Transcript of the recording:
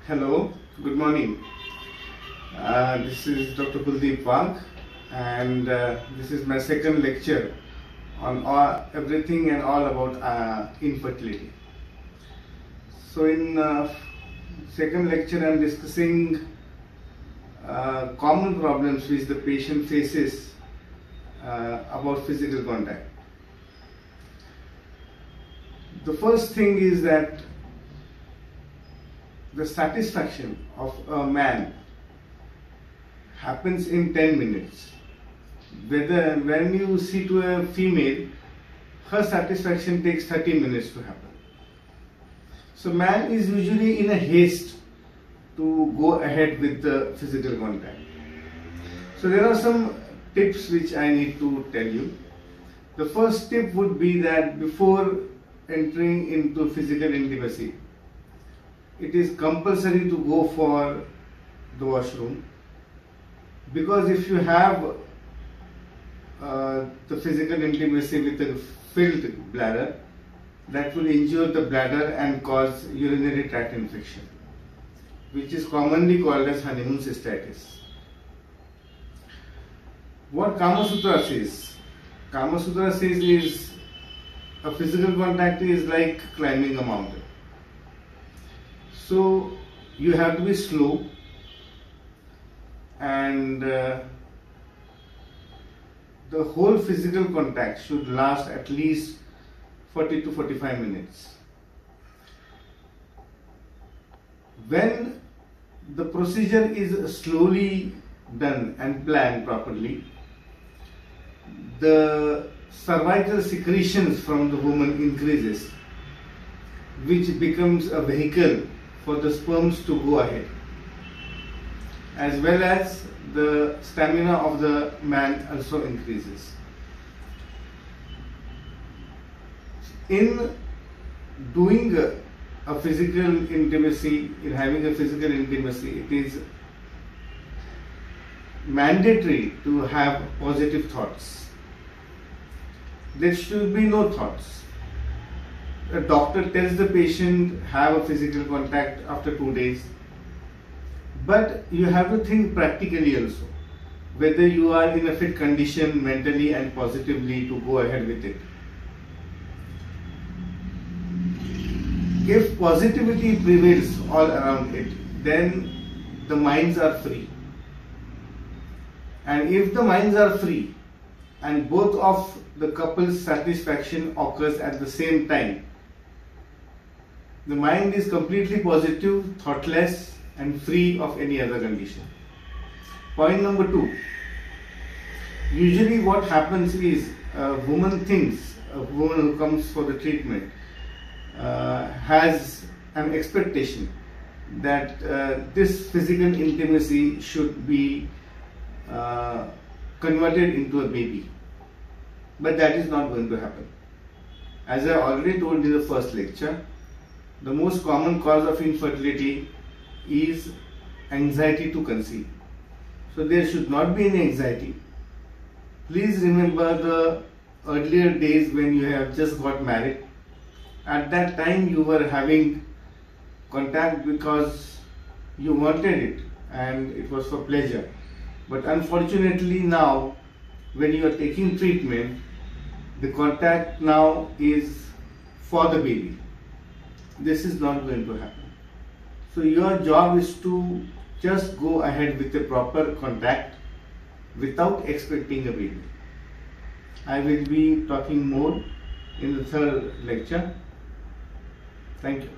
Hello, good morning. This is Dr. Kuldeep Wagh, and this is my second lecture on everything and all about infertility. So in second lecture I am discussing common problems which the patient faces about physical contact. The first thing is that the satisfaction of a man happens in 10 minutes. When you see to a female, her satisfaction takes 30 minutes to happen. So man is usually in a haste to go ahead with the physical contact. So there are some tips which I need to tell you. The first tip would be that before entering into physical intimacy, it is compulsory to go for the washroom, because if you have the physical intimacy with a filled bladder, that will injure the bladder and cause urinary tract infection, which is commonly called as honeymoon cystitis. What Kama Sutra says? Kama Sutra says is a physical contact is like climbing a mountain. So you have to be slow, and the whole physical contact should last at least 40 to 45 minutes. When the procedure is slowly done and planned properly, the cervical secretions from the woman increases, which becomes a vehicle for the sperms to go ahead, as well as the stamina of the man also increases. In doing a physical intimacy, in having a physical intimacy, it is mandatory to have positive thoughts. There should be no thoughts. A doctor tells the patient have a physical contact after 2 days, but you have to think practically also, whether you are in a fit condition mentally and positively to go ahead with it. If positivity prevails all around it, then the minds are free. And if the minds are free and both of the couple's satisfaction occurs at the same time, the mind is completely positive, thoughtless, and free of any other condition. Point number 2. Usually what happens is a woman who comes for the treatment has an expectation that this physical intimacy should be converted into a baby. But that is not going to happen. As I already told in the first lecture, the most common cause of infertility is anxiety to conceive. So there should not be any anxiety. Please remember the earlier days when you have just got married. At that time you were having contact because you wanted it and it was for pleasure. But unfortunately now, when you are taking treatment, the contact now is for the baby. This is not going to happen. So your job is to just go ahead with a proper contact without expecting a baby. I will be talking more in the third lecture. Thank you.